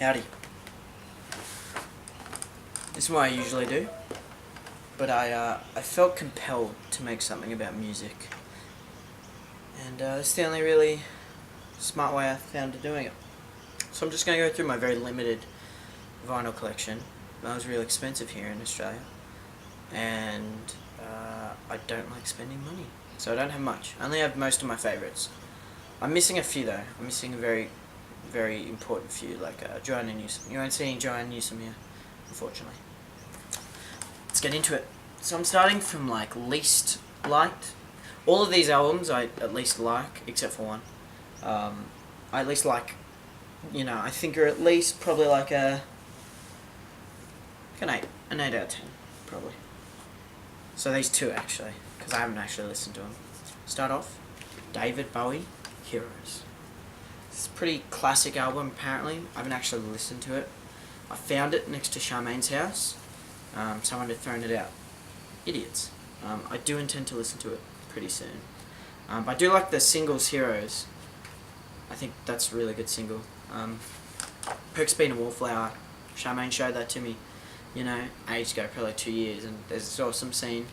Howdy. This is what I usually do, but I felt compelled to make something about music, and it's the only really smart way I found of doing it. So I'm just going to go through my very limited vinyl collection. That was real expensive here in Australia, and I don't like spending money, so I don't have much. I only have most of my favourites. I'm missing a few though. I'm missing a very, very important few, like Joanna Newsom. You won't see any Joanna Newsom here, unfortunately. Let's get into it. So I'm starting from like least liked. All of these albums I at least like, except for one. I at least like, I think are at least probably like an 8 out of 10, probably. So these two actually, because I haven't actually listened to them. Start off, David Bowie, Heroes. It's a pretty classic album apparently. I haven't actually listened to it. I found it next to Charmaine's house. Someone had thrown it out. Idiots. I do intend to listen to it pretty soon. But I do like the singles Heroes. I think that's a really good single. Perks Being a Wallflower. Charmaine showed that to me, ages ago, probably 2 years, and there's this awesome scene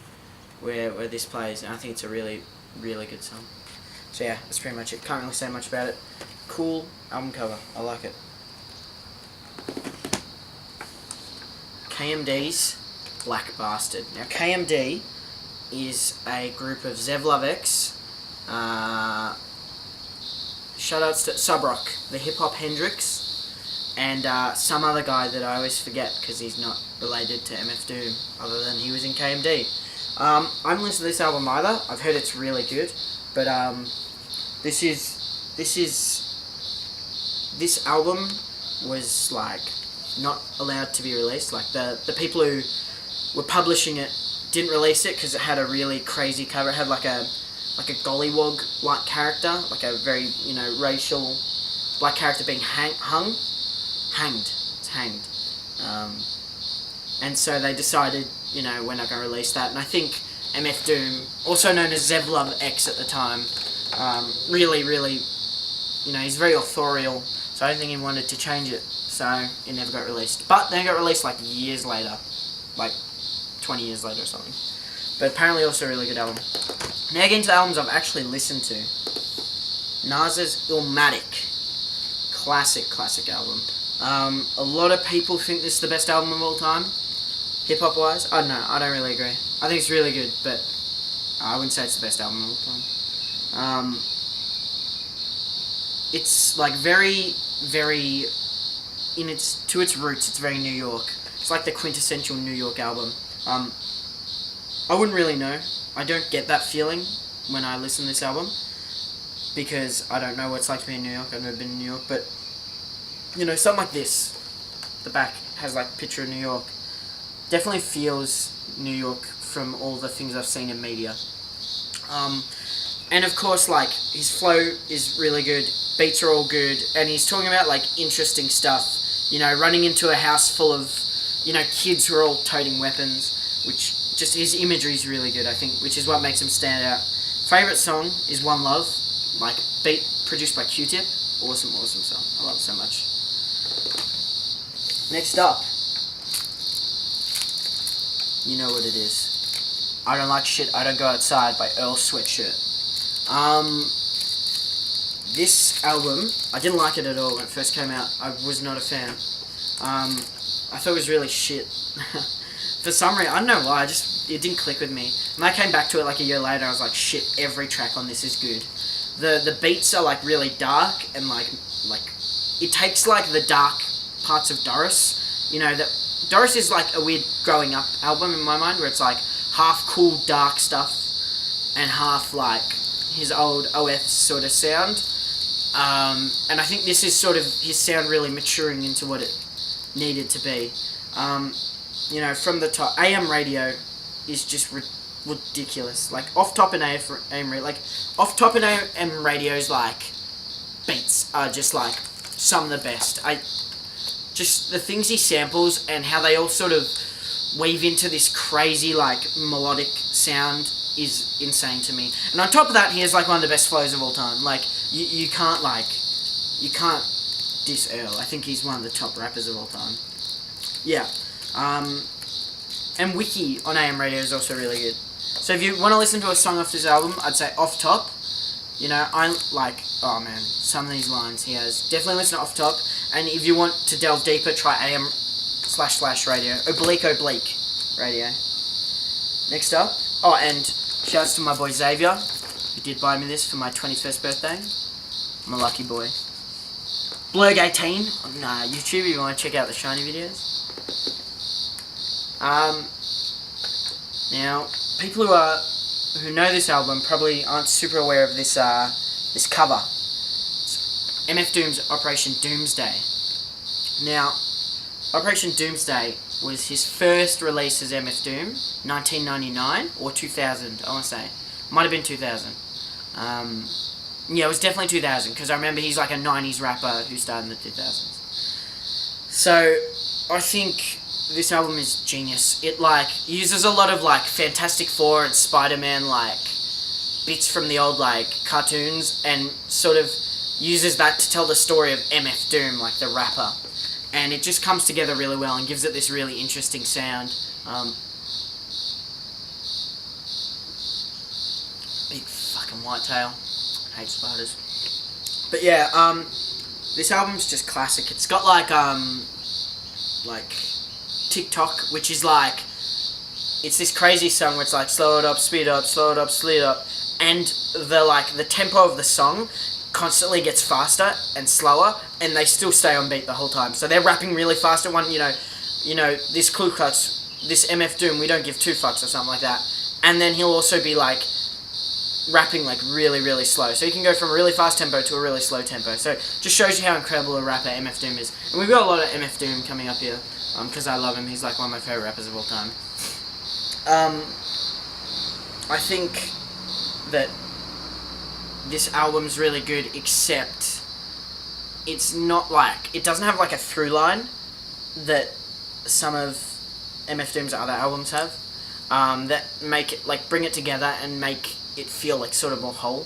where this plays, and I think it's a really, really good song. So yeah, that's pretty much it. Can't really say much about it. Cool album cover. I like it. KMD's Black Bastard. Now KMD is a group of Zev Lovex, shoutouts to Subrock, the Hip Hop Hendrix, and some other guy that I always forget because he's not related to MF Doom other than he was in KMD. I haven't listened to this album either. I've heard it's really good, but this album was like not allowed to be released. Like the people who were publishing it didn't release it because it had a really crazy cover. It had like a gollywog like character, like a very racial black character being hanged. It's hanged. And so they decided, we're not going to release that. And I think MF Doom, also known as Zev Love X at the time, really, he's very authorial. So I don't think he wanted to change it. So it never got released. But then it got released like years later, like 20 years later or something. But apparently also a really good album. Now getting to the albums I've actually listened to. Nas's Illmatic. Classic album. A lot of people think this is the best album of all time, hip-hop wise. I don't know, I don't really agree. I think it's really good, but I wouldn't say it's the best album of all time. It's like very, very, to its roots, it's very New York. It's like the quintessential New York album. I wouldn't really know. I don't get that feeling when I listen to this album, because I don't know what it's like to be in New York. I've never been in New York, but something like this. The back has like a picture of New York. Definitely feels New York from all the things I've seen in media. And of course, like, his flow is really good. Beats are all good, and he's talking about like interesting stuff. Running into a house full of, kids who are all toting weapons, which just his imagery is really good, I think, which is what makes him stand out. Favorite song is One Love, like beat produced by Q-Tip. Awesome song. I love it so much. Next up, you know what it is. I Don't Like Shit, I Don't Go Outside by Earl Sweatshirt. This album, I didn't like it at all when it first came out. I was not a fan. I thought it was really shit. For some reason, I don't know why, it didn't click with me. When I came back to it like a year later, I was like, shit, every track on this is good. The beats are like really dark, and like it takes like the dark parts of Doris. That Doris is like a weird growing up album in my mind, where it's like half cool dark stuff and half like his old OF sort of sound. And I think this is sort of his sound really maturing into what it needed to be. From the top, AM radio is just ridiculous. Like Off Top and AM radio's like beats are just like some of the best. Just the things he samples and how they all sort of weave into this crazy like melodic sound is insane to me. And on top of that, he has like one of the best flows of all time. Like you can't diss Earl. I think he's one of the top rappers of all time. Yeah. And Wiki on AM radio is also really good. So if you want to listen to a song off this album, I'd say Off Top. You know, I like, oh man, some of these lines he has. Definitely listen to Off Top. And if you want to delve deeper, try AM// radio. Oblique radio. Next up. Oh, and shouts to my boy Xavier, who did buy me this for my 21st birthday. I'm a lucky boy. Blurg18 on YouTube if you want to check out the Shiny videos. Now, people who know this album probably aren't super aware of this this cover. It's MF Doom's Operation Doomsday. Now, Operation Doomsday was his first release as MF Doom, 1999 or 2000. I want to say, might have been 2000. Yeah, it was definitely 2000 because I remember he's like a 90s rapper who started in the 2000s. So, I think this album is genius. It like uses a lot of like Fantastic Four and Spider-Man like bits from the old like cartoons and sort of uses that to tell the story of MF Doom, like the rapper. And it just comes together really well and gives it this really interesting sound. Big fucking whitetail. Hate spiders. But yeah, this album's just classic. It's got like TikTok, which is like, it's this crazy song where it's like slow it up, speed up, slow it up, speed up, and the tempo of the song constantly gets faster and slower, and they still stay on beat the whole time. So they're rapping really fast at one, you know, this Ku Klux, this MF Doom, we don't give two fucks or something like that, and then he'll also be like rapping like really, really slow. So you can go from a really fast tempo to a really slow tempo. So it just shows you how incredible a rapper MF Doom is. And we've got a lot of MF Doom coming up here. Because I love him, he's like one of my favourite rappers of all time. I think that this album's really good, except it's not like, it doesn't have like a through line that some of MF Doom's other albums have, that make it, like, bring it together and make it feel like sort of more whole.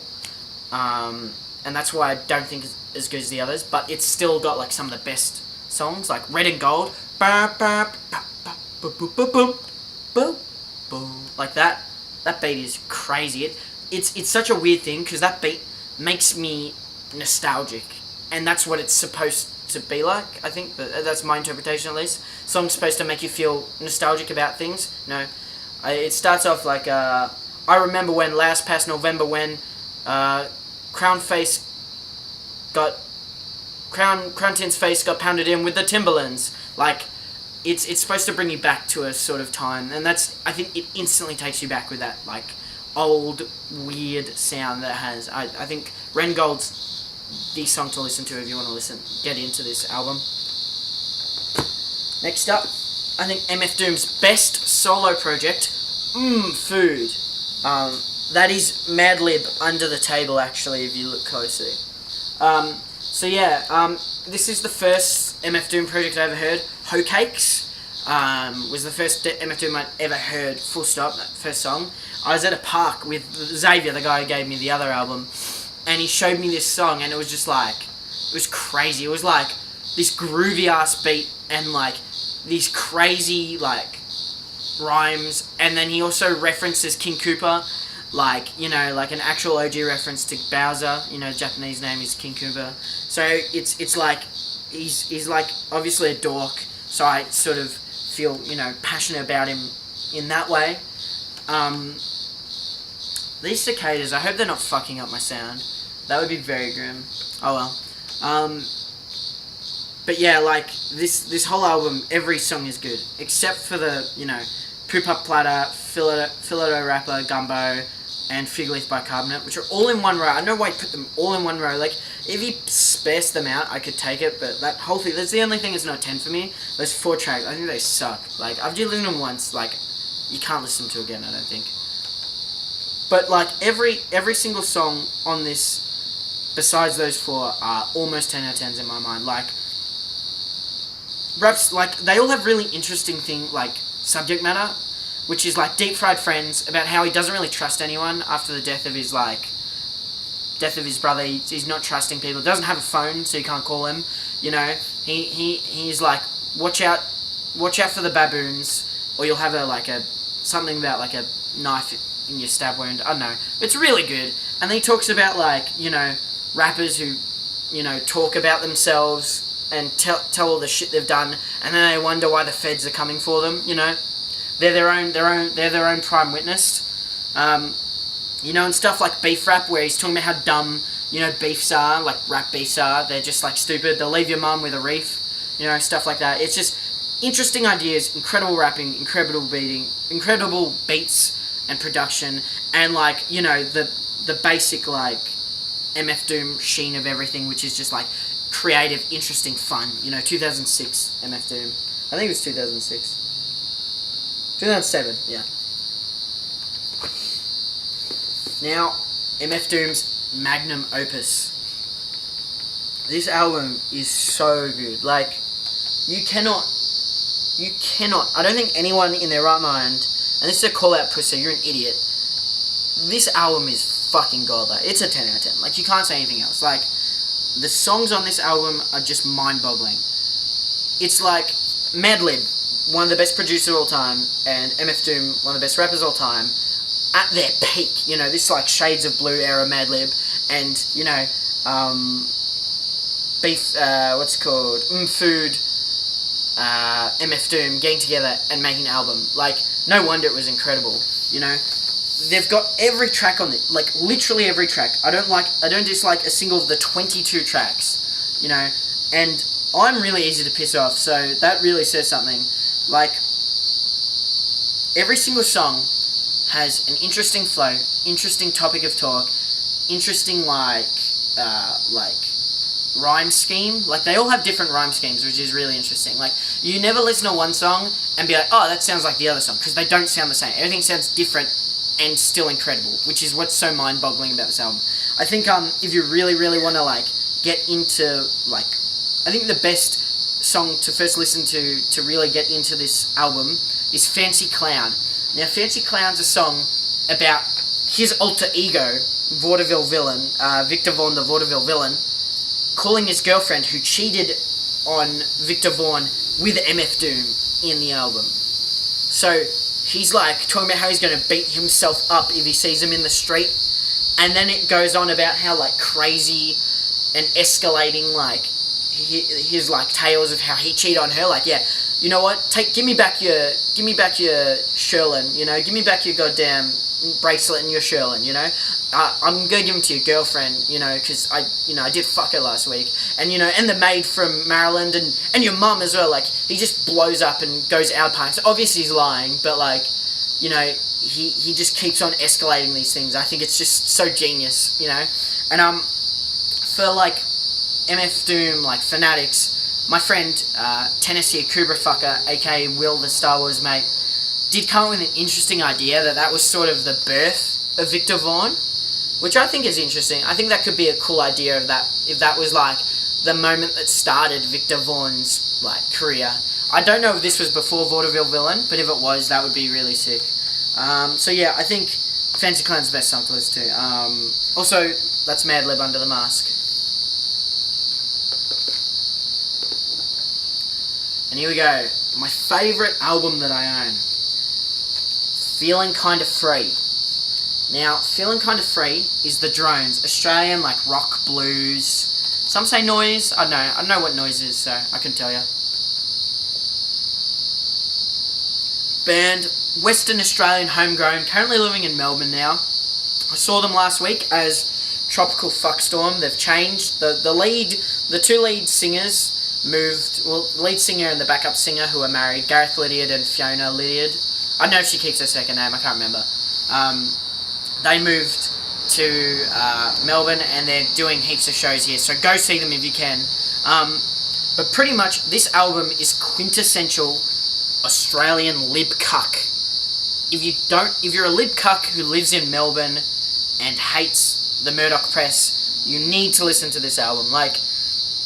And that's why I don't think it's as good as the others, but it's still got like some of the best songs, like Red and Gold. Like that beat is crazy. It's such a weird thing because that beat makes me nostalgic, and that's what it's supposed to be like. I think that's my interpretation at least. Song's supposed to make you feel nostalgic about things. No, it starts off like I remember when last past November when Crown Tin's face got pounded in with the Timberlands. Like, it's supposed to bring you back to a sort of time, and that's, I think it instantly takes you back with that, like, old, weird sound that has. I think Ren Gold's the song to listen to if you want to get into this album. Next up, I think MF Doom's best solo project, Food. That is Madlib Under the Table, actually, if you look closely. So yeah, this is the first MF Doom project I ever heard. Hoe Cakes was the first MF Doom I'd ever heard, full stop, that first song. I was at a park with Xavier, the guy who gave me the other album, and he showed me this song, and it was just like, it was crazy. It was like this groovy ass beat and like these crazy like rhymes, and then he also references King Koopa, like, you know, like an actual OG reference to Bowser. You know, Japanese name is King Koopa. So it's like he's like obviously a dork. So I sort of feel, you know, passionate about him in that way. These cicadas, I hope they're not fucking up my sound. That would be very grim. Oh well. But yeah, like this whole album, every song is good except for the, you know, Poop Up Platter, Philato Rapper, Gumbo, and Fig Leaf Bicarbonate, which are all in one row. I don't know why you put them all in one row. Like, if you spaced them out, I could take it, but that whole thing, that's the only thing that's not 10 for me. Those 4 tracks, I think they suck. Like, I've just listened to them once, like, you can't listen to again, I don't think. But, like, every single song on this, besides those 4, are almost 10 out of 10s in my mind. Like, raps, like, they all have really interesting like, subject matter, which is like Deep Fried Friends, about how he doesn't really trust anyone after the death of his brother. He's not trusting people. Doesn't have a phone, so you can't call him. You know, he's like, watch out for the baboons, or you'll have something about like a knife in your stab wound. I don't know. It's really good. And then he talks about like, you know, rappers who, you know, talk about themselves and tell all the shit they've done, and then they wonder why the feds are coming for them. You know, they're their own prime witness. You know, and stuff like beef rap, where he's talking about how dumb, you know, beefs are, like rap beefs are. They're just like stupid. They'll leave your mum with a reef. You know, stuff like that. It's just interesting ideas, incredible rapping, incredible beats and production, and like, you know, the basic like MF Doom sheen of everything, which is just like creative, interesting, fun. You know, 2006 MF Doom. I think it was 2006. 2007, yeah. Now, MF Doom's magnum opus. This album is so good. Like, you cannot, I don't think anyone in their right mind, and this is a call out pussy, you're an idiot. This album is fucking god. Like, it's a 10 out of 10. Like, you can't say anything else. Like, the songs on this album are just mind-boggling. It's like Madlib, one of the best producers of all time, and MF Doom, one of the best rappers of all time, at their peak. You know, this like Shades of Blue era Madlib, and, you know, what's it called? Food, MF Doom getting together and making an album. Like, no wonder it was incredible. You know, they've got every track on it, like literally every track. I don't dislike a single of the 22 tracks. You know, and I'm really easy to piss off, so that really says something. Like, every single song has an interesting flow, interesting topic of talk, interesting like rhyme scheme. Like, they all have different rhyme schemes, which is really interesting. Like, you never listen to one song and be like, oh, that sounds like the other song, because they don't sound the same. Everything sounds different and still incredible, which is what's so mind-boggling about this album. I think if you really, really want to like get into like, I think the best song to first listen to really get into this album is Fancy Clown. Now, Fancy Clown's a song about his alter ego, vaudeville villain, Victor Vaughn, the vaudeville villain, calling his girlfriend who cheated on Victor Vaughn with MF Doom in the album. So he's like talking about how he's going to beat himself up if he sees him in the street, and then it goes on about how like crazy and escalating like his like tales of how he cheated on her. Like, yeah, you know what? Give me back your Sherlin. You know, give me back your goddamn bracelet and your Sherlin. You know, I'm gonna give them to your girlfriend. You know, because I did fuck her last week, and you know, and the maid from Maryland, and your mum as well. Like, he just blows up and goes out partying. So obviously he's lying, but like, you know, he just keeps on escalating these things. I think it's just so genius. You know, and for like MF Doom like fanatics, my friend Tennessee Kubra fucker, aka Will the Star Wars mate, did come up with an interesting idea that was sort of the birth of Victor Vaughn, which I think is interesting. I think that could be a cool idea of that, if that was like the moment that started Victor Vaughn's like career. I don't know if this was before Vaudeville Villain, but if it was, that would be really sick. So yeah, I think Fancy Clown's the best song to listen to. Also, that's Madlib Under the Mask. And here we go. My favourite album that I own. Feeling Kinda Free. Now, Feeling Kinda Free is the Drones. Australian, like, rock, blues. Some say noise. I don't know what noise is, so I can tell you. Band, Western Australian, homegrown. Currently living in Melbourne now. I saw them last week as Tropical Fuckstorm. They've changed. The two lead singers moved, well, the lead singer and the backup singer, who are married, Gareth Lydiard and Fiona Lydiard. I don't know if she keeps her second name, I can't remember. They moved to Melbourne, and they're doing heaps of shows here, so go see them if you can. But pretty much, this album is quintessential Australian lib cuck. If you're a lib cuck who lives in Melbourne and hates the Murdoch press, you need to listen to this album. Like,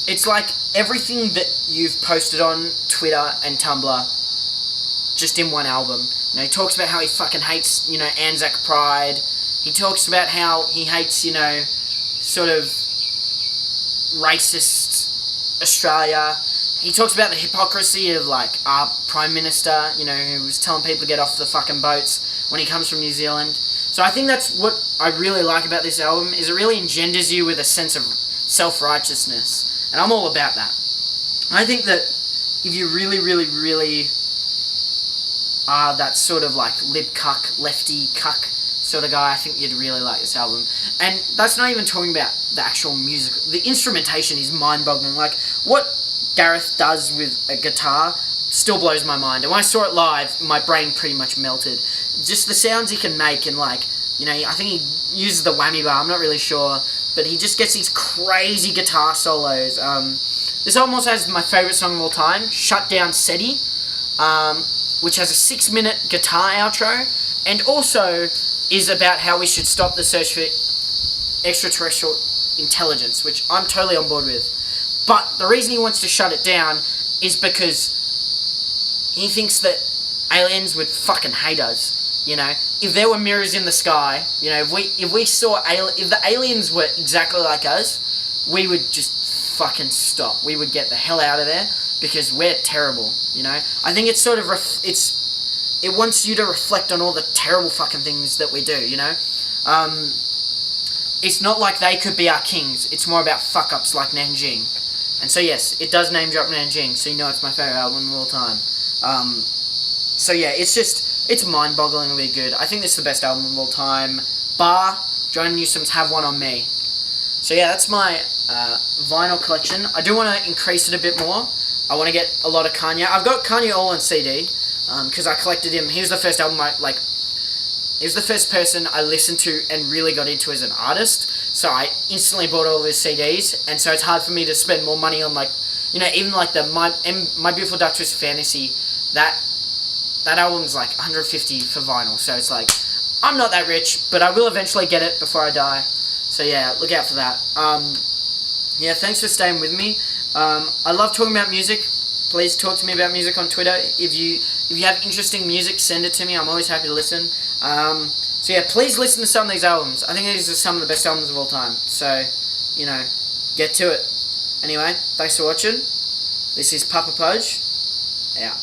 it's like everything that you've posted on Twitter and Tumblr just in one album. You know, he talks about how he fucking hates, you know, Anzac Pride. He talks about how he hates, you know, sort of racist Australia. He talks about the hypocrisy of like our Prime Minister, you know, who was telling people to get off the fucking boats when he comes from New Zealand. So I think that's what I really like about this album, is it really engenders you with a sense of self-righteousness. And I'm all about that. I think that if you really, really, really are that sort of like lib cuck, lefty cuck sort of guy, I think you'd really like this album. And that's not even talking about the actual music. The instrumentation is mind-boggling. Like, what Gareth does with a guitar still blows my mind. And when I saw it live, my brain pretty much melted. Just the sounds he can make, and like, you know, I think he uses the whammy bar, I'm not really sure, but he just gets these crazy guitar solos. This album also has my favourite song of all time, Shut Down SETI, which has a 6-minute guitar outro, and also is about how we should stop the search for extraterrestrial intelligence, which I'm totally on board with. But the reason he wants to shut it down is because he thinks that aliens would fucking hate us. You know, if there were mirrors in the sky, you know, if we saw if the aliens were exactly like us, we would just fucking stop. We would get the hell out of there because we're terrible. You know, I think it's sort of it wants you to reflect on all the terrible fucking things that we do. You know, it's not like they could be our kings. It's more about fuck ups like Nanjing. And so yes, it does name drop Nanjing, so you know it's my favourite album of all time. So yeah, it's mind-bogglingly good. I think this is the best album of all time, bar Joan Newsom's Have One On Me. So yeah, that's my vinyl collection. I do want to increase it a bit more. I want to get a lot of Kanye. I've got Kanye all on CD, because I collected him. He was the first album he was the first person I listened to and really got into as an artist. So I instantly bought all of his CDs, and so it's hard for me to spend more money on, like, you know, even like the My Beautiful Dark Twisted Fantasy. That album's like 150 for vinyl, so it's like, I'm not that rich, but I will eventually get it before I die. So yeah, look out for that. Yeah, thanks for staying with me. I love talking about music. Please talk to me about music on Twitter. If you have interesting music, send it to me. I'm always happy to listen. So yeah, please listen to some of these albums. I think these are some of the best albums of all time. So, you know, get to it. Anyway, thanks for watching. This is Papa Pudge. Out.